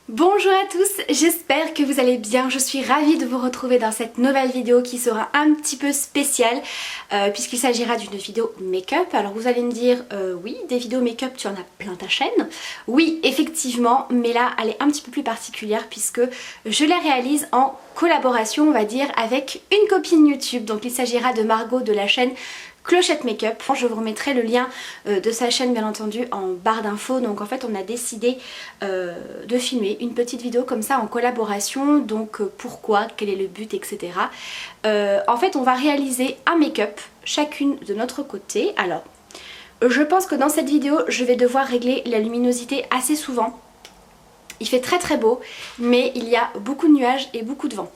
Bonjour à tous, j'espère que vous allez bien. Je suis ravie de vous retrouver dans cette nouvelle vidéo qui sera un petit peu spéciale puisqu'il s'agira d'une vidéo make-up. Alors vous allez me dire oui, des vidéos make-up tu en as plein ta chaîne. Oui, effectivement, mais là elle est un petit peu plus particulière puisque je la réalise en collaboration, on va dire, avec une copine YouTube. Donc il s'agira de Margot de la chaîne Clochette Make-up. Je vous remettrai le lien de sa chaîne bien entendu en barre d'infos. Donc en fait on a décidé de filmer une petite vidéo comme ça en collaboration. Donc pourquoi, quel est le but, etc. En fait on va réaliser un make-up chacune de notre côté. Alors je pense que dans cette vidéo je vais devoir régler la luminosité assez souvent. Il fait très très beau mais il y a beaucoup de nuages et beaucoup de vent.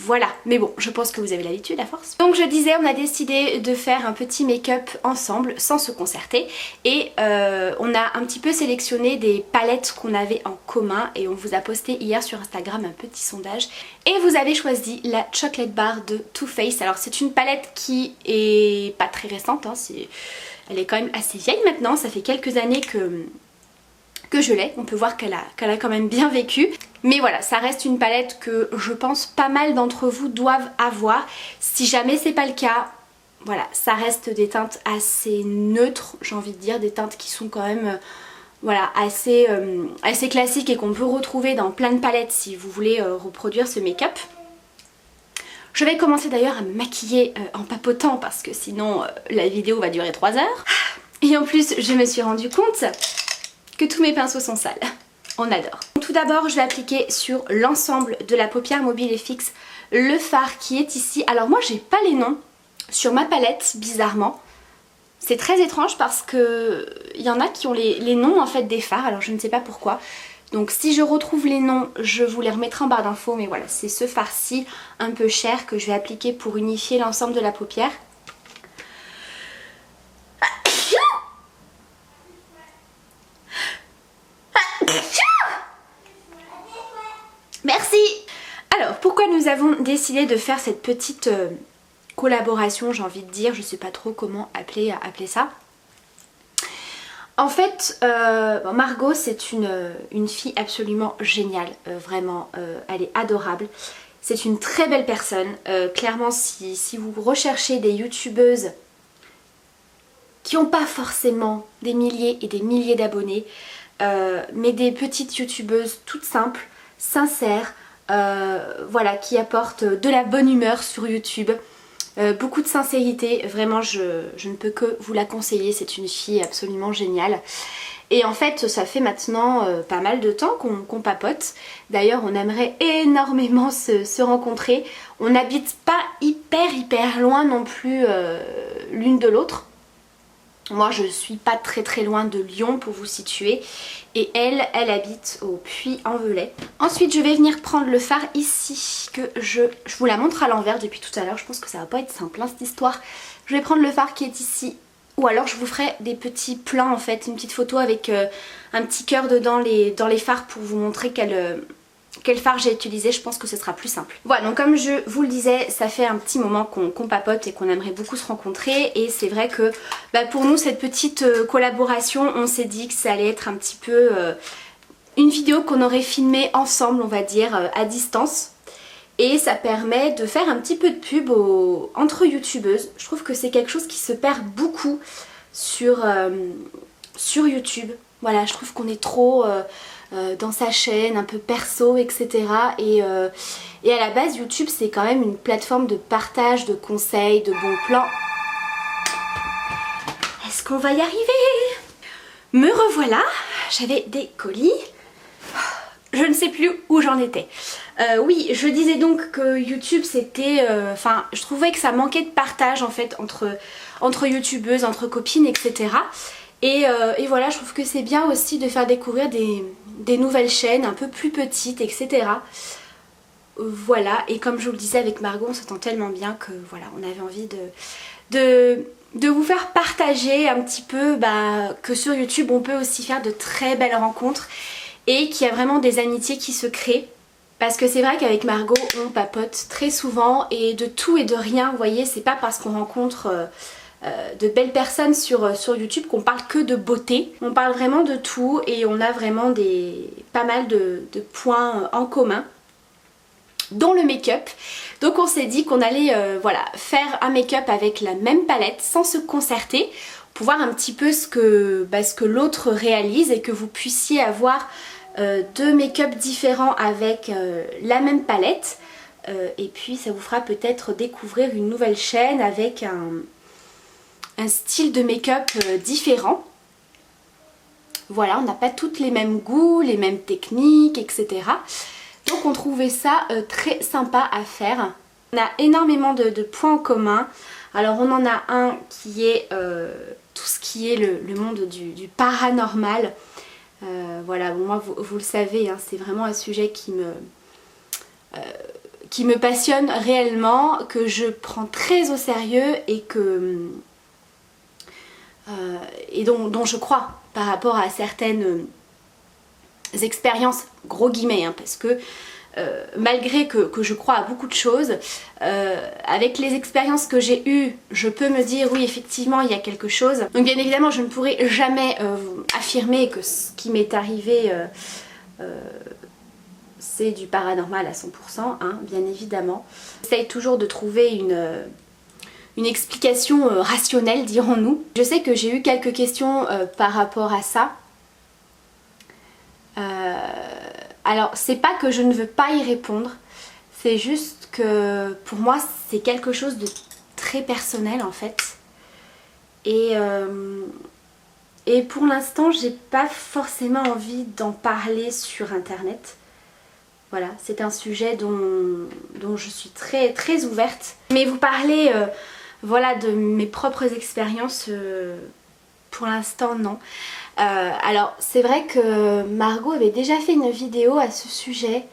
Voilà, mais bon, je pense que vous avez l'habitude à force. Donc je disais, on a décidé de faire un petit make-up ensemble sans se concerter et on a un petit peu sélectionné des palettes qu'on avait en commun et on vous a posté hier sur Instagram un petit sondage et vous avez choisi la Chocolate Bar de Too Faced. Alors c'est une palette qui est pas très récente, hein, elle est quand même assez vieille maintenant, ça fait quelques années que je l'ai, on peut voir qu'elle a quand même bien vécu. Mais voilà, ça reste une palette que je pense pas mal d'entre vous doivent avoir. Si jamais c'est pas le cas, voilà, ça reste des teintes assez neutres, j'ai envie de dire, des teintes qui sont quand même voilà, assez classiques et qu'on peut retrouver dans plein de palettes si vous voulez reproduire ce make-up. Je vais commencer d'ailleurs à me maquiller en papotant parce que sinon la vidéo va durer 3 heures. Et en plus, je me suis rendu compte que tous mes pinceaux sont sales. On adore. Tout d'abord, je vais appliquer sur l'ensemble de la paupière mobile et fixe le fard qui est ici. Alors moi, j'ai pas les noms sur ma palette, bizarrement. C'est très étrange parce que il y en a qui ont les noms en fait des fards, alors je ne sais pas pourquoi. Donc si je retrouve les noms, je vous les remettrai en barre d'infos, mais voilà, c'est ce fard-ci un peu cher que je vais appliquer pour unifier l'ensemble de la paupière. Merci. Alors pourquoi nous avons décidé de faire cette petite collaboration, j'ai envie de dire, je sais pas trop comment appeler ça. En fait Margot c'est une fille absolument géniale, vraiment elle est adorable. C'est une très belle personne, clairement si vous recherchez des youtubeuses qui n'ont pas forcément des milliers et des milliers d'abonnés, mais des petites youtubeuses toutes simples, sincères, voilà, qui apportent de la bonne humeur sur YouTube, beaucoup de sincérité, vraiment je ne peux que vous la conseiller, c'est une fille absolument géniale. Et en fait ça fait maintenant pas mal de temps qu'on papote. D'ailleurs on aimerait énormément se rencontrer. On n'habite pas hyper loin non plus l'une de l'autre. Moi je suis pas très loin de Lyon pour vous situer et elle habite au Puy-en-Velay. Ensuite je vais venir prendre le fard ici que je vous la montre à l'envers depuis tout à l'heure. Je pense que ça va pas être simple hein, cette histoire. Je vais prendre le fard qui est ici ou alors je vous ferai des petits plans en fait, une petite photo avec un petit cœur dedans dans les fards pour vous montrer quel fard j'ai utilisé, je pense que ce sera plus simple. Voilà, donc comme je vous le disais, ça fait un petit moment qu'on papote et qu'on aimerait beaucoup se rencontrer et c'est vrai que pour nous cette petite collaboration, on s'est dit que ça allait être un petit peu une vidéo qu'on aurait filmée ensemble, on va dire, à distance. Et ça permet de faire un petit peu de pub entre youtubeuses. Je trouve que c'est quelque chose qui se perd beaucoup sur YouTube. Voilà, je trouve qu'on est trop dans sa chaîne, un peu perso, etc. Et à la base, YouTube, c'est quand même une plateforme de partage, de conseils, de bons plans. Est-ce qu'on va y arriver? Me revoilà, j'avais des colis. Je ne sais plus où j'en étais. Oui, je disais donc que YouTube c'était... Enfin, je trouvais que ça manquait de partage en fait entre youtubeuses, entre copines, etc. Et voilà, je trouve que c'est bien aussi de faire découvrir des nouvelles chaînes un peu plus petites, etc. Voilà, et comme je vous le disais avec Margot, on s'entend tellement bien que voilà, on avait envie de vous faire partager un petit peu que sur YouTube on peut aussi faire de très belles rencontres et qu'il y a vraiment des amitiés qui se créent. Parce que c'est vrai qu'avec Margot on papote très souvent et de tout et de rien, vous voyez, c'est pas parce qu'on rencontre de belles personnes sur YouTube qu'on parle que de beauté. On parle vraiment de tout et on a vraiment pas mal de points en commun, dont le make-up. Donc on s'est dit qu'on allait voilà, faire un make-up avec la même palette sans se concerter, pour voir un petit peu ce que l'autre réalise et que vous puissiez avoir deux make-up différents avec la même palette. Et puis ça vous fera peut-être découvrir une nouvelle chaîne avec un style de make-up différent. Voilà, on n'a pas toutes les mêmes goûts, les mêmes techniques, etc. Donc on trouvait ça très sympa à faire. On a énormément de points en commun. Alors on en a un qui est tout ce qui est le monde du paranormal. Voilà, bon, moi vous le savez, hein, c'est vraiment un sujet qui me passionne réellement, que je prends très au sérieux et dont je crois par rapport à certaines expériences, gros guillemets, hein, parce que malgré que je crois à beaucoup de choses, avec les expériences que j'ai eues, je peux me dire oui, effectivement il y a quelque chose. Donc bien évidemment je ne pourrai jamais affirmer que ce qui m'est arrivé c'est du paranormal à 100%, hein, bien évidemment. J'essaye toujours de trouver une explication rationnelle, dirons-nous. Je sais que j'ai eu quelques questions par rapport à ça. Alors c'est pas que je ne veux pas y répondre, c'est juste que pour moi c'est quelque chose de très personnel en fait. Et pour l'instant j'ai pas forcément envie d'en parler sur internet. Voilà, c'est un sujet dont je suis très très ouverte. Mais vous parler voilà, de mes propres expériences, pour l'instant non. Alors c'est vrai que Margot avait déjà fait une vidéo à ce sujet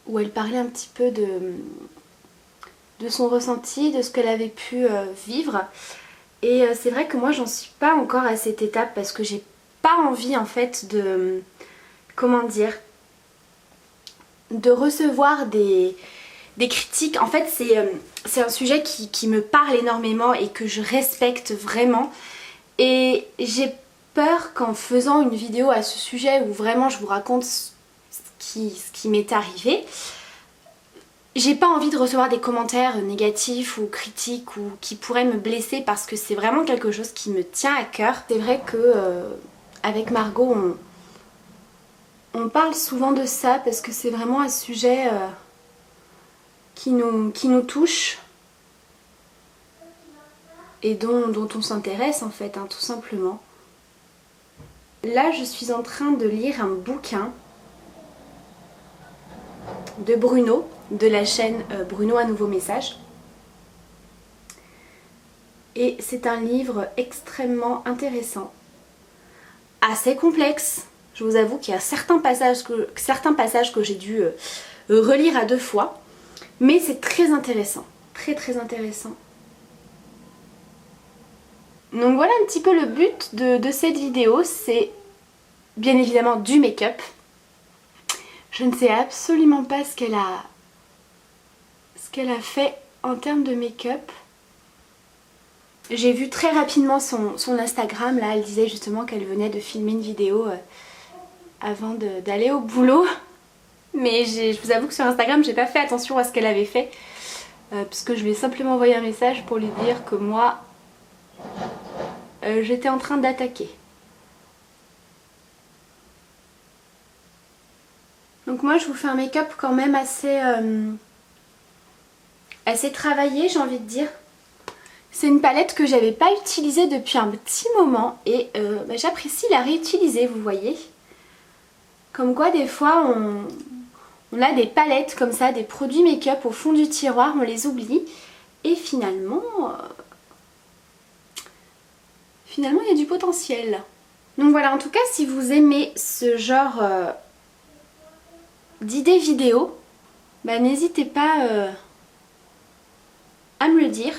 où elle parlait un petit peu de son ressenti, de ce qu'elle avait pu vivre. Et c'est vrai que moi j'en suis pas encore à cette étape parce que j'ai pas envie en fait de, comment dire, de recevoir des critiques. En fait c'est un sujet qui me parle énormément et que je respecte vraiment, et j'ai peur qu'en faisant une vidéo à ce sujet où vraiment je vous raconte ce qui m'est arrivé, j'ai pas envie de recevoir des commentaires négatifs ou critiques ou qui pourraient me blesser, parce que c'est vraiment quelque chose qui me tient à cœur. C'est vrai que avec Margot on parle souvent de ça parce que c'est vraiment un sujet qui nous touche et dont on s'intéresse en fait, hein, tout simplement. Là je suis en train de lire un bouquin de Bruno, de la chaîne Bruno Un Nouveau Message. Et c'est un livre extrêmement intéressant, assez complexe. Je vous avoue qu'il y a certains passages que j'ai dû relire à 2 fois. Mais c'est très intéressant, très très intéressant. Donc voilà un petit peu le but de cette vidéo, c'est bien évidemment du make-up. Je ne sais absolument pas ce qu'elle a fait en termes de make-up. J'ai vu très rapidement son Instagram, là elle disait justement qu'elle venait de filmer une vidéo avant d'aller au boulot. Mais je vous avoue que sur Instagram j'ai pas fait attention à ce qu'elle avait fait, puisque je lui ai simplement envoyé un message pour lui dire que moi j'étais en train d'attaquer. Donc moi je vous fais un make-up quand même assez travaillé, j'ai envie de dire. C'est une palette que j'avais pas utilisée depuis un petit moment et j'apprécie la réutiliser, vous voyez. Comme quoi des fois on a des palettes comme ça, des produits make-up au fond du tiroir, on les oublie et finalement il y a du potentiel. Donc voilà, en tout cas si vous aimez ce genre d'idées vidéo, n'hésitez pas à me le dire.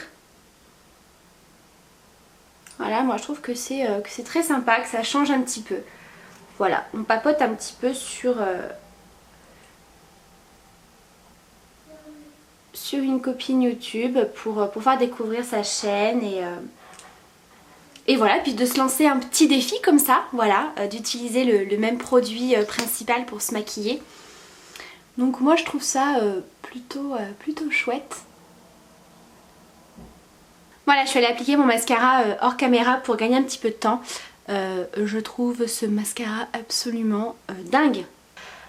Voilà, moi je trouve que c'est très sympa, que ça change un petit peu. Voilà, on papote un petit peu sur sur une copine YouTube pour faire découvrir sa chaîne et voilà, puis de se lancer un petit défi comme ça, voilà, d'utiliser le même produit principal pour se maquiller. Donc moi je trouve ça plutôt chouette. Voilà, je suis allée appliquer mon mascara hors caméra pour gagner un petit peu de temps. Je trouve ce mascara absolument dingue.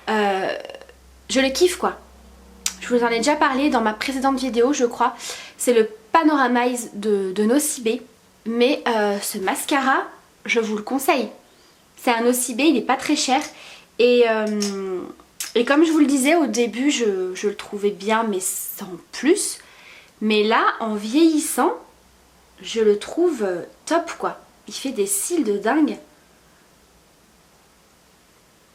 Je le kiffe quoi. Je vous en ai déjà parlé dans ma précédente vidéo je crois. C'est le Panoramize de Nocibé. Mais ce mascara, je vous le conseille. C'est un Nocibé, il n'est pas très cher. Et comme je vous le disais au début, je le trouvais bien mais sans plus. Mais là, en vieillissant, je le trouve top quoi. Il fait des cils de dingue.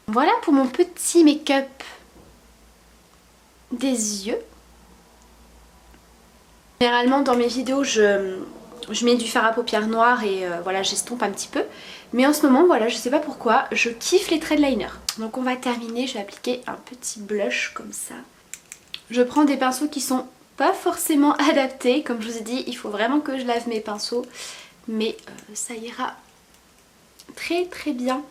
Voilà pour mon petit make-up des yeux. Généralement dans mes vidéos je mets du fard à paupières noir et voilà j'estompe un petit peu. Mais en ce moment voilà je sais pas pourquoi je kiffe les traits de liner. Donc on va terminer, je vais appliquer un petit blush comme ça. Je prends des pinceaux qui sont pas forcément adaptés. Comme je vous ai dit il faut vraiment que je lave mes pinceaux. Mais ça ira très très bien.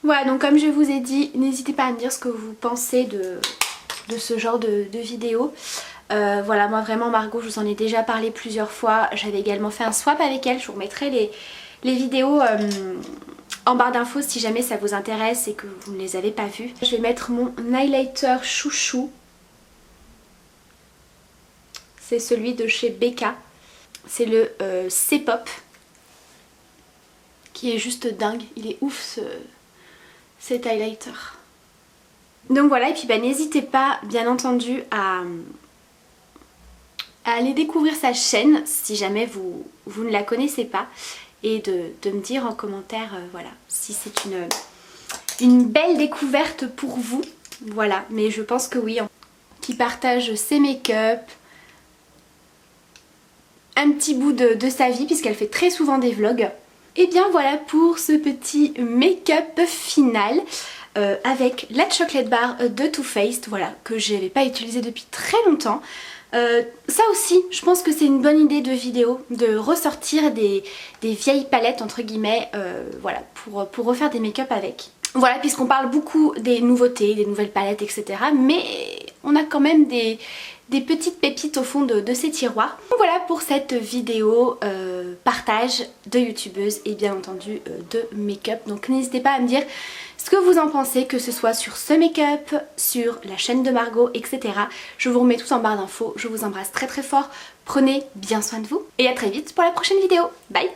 Voilà donc comme je vous ai dit n'hésitez pas à me dire ce que vous pensez de ce genre de vidéo. Voilà moi vraiment Margot je vous en ai déjà parlé plusieurs fois. J'avais également fait un swap avec elle. Je vous remettrai les vidéos en barre d'infos si jamais ça vous intéresse et que vous ne les avez pas vues. Je vais mettre mon highlighter chouchou. C'est celui de chez Becca. C'est le C-Pop. Qui est juste dingue. Il est ouf cet highlighter. Donc voilà et puis bah, n'hésitez pas bien entendu à aller découvrir sa chaîne si jamais vous ne la connaissez pas. Et de me dire en commentaire voilà, si c'est une belle découverte pour vous. Voilà, mais je pense que oui. Qui partage ses make-up, un petit bout de sa vie puisqu'elle fait très souvent des vlogs. Et bien voilà pour ce petit make-up final avec la chocolate bar de Too Faced, voilà, que je n'avais pas utilisé depuis très longtemps. Ça aussi je pense que c'est une bonne idée de vidéo de ressortir des vieilles palettes entre guillemets voilà, pour refaire des make-up avec. Voilà, puisqu'on parle beaucoup des nouveautés, des nouvelles palettes etc, mais on a quand même des petites pépites au fond de ces tiroirs. Donc voilà pour cette vidéo partage de youtubeuse et bien entendu de make-up. Donc n'hésitez pas à me dire ce que vous en pensez, que ce soit sur ce make-up, sur la chaîne de Margot, etc. Je vous remets tout en barre d'infos. Je vous embrasse très très fort. Prenez bien soin de vous et à très vite pour la prochaine vidéo. Bye!